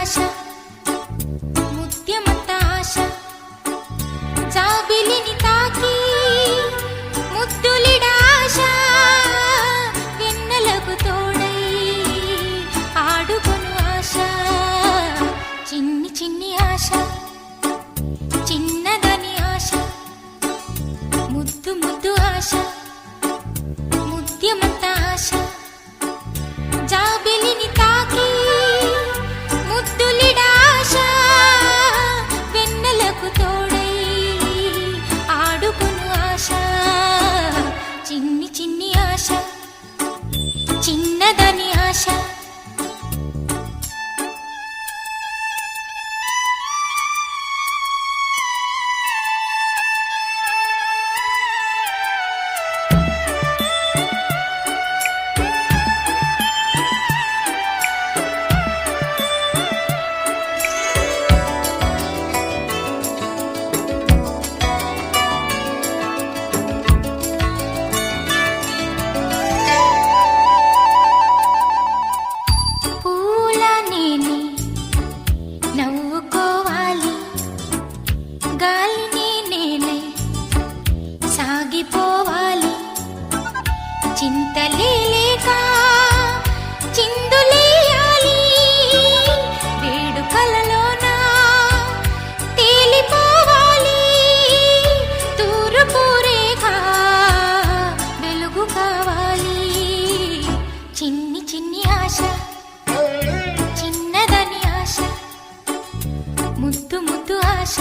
ఆశ ముత్యమంత ఆశ జాబిలిని తాకి ముద్దులిడ ఆశ వెన్నెలకు తోడై ఆడుకొను ఆశ చిన్ని చిన్ని ఆశ చిన్నదని ఆశ ముద్దు ముద్దు ఆశ ముత్యమంత ఆశ జాబిలిని తాకి ముద్దులిడ ఆశ వెన్నెలకు తోడై ఆడుకొను ఆశ చిన్ని చిన్ని ఆశ చిన్నదని ఆశ నవ్వుకోవాలి గాలిని నేనై సాగిపోవాలి చింతలేక చిందులేయాలి వేడుకలలోన తేలిపోవాలి తూర్పు రేఖ వెలుగు కావాలి చిన్ని చిన్ని ఆశ చిన్నదని ఆశ ముద్దు ముద్దు ఆశ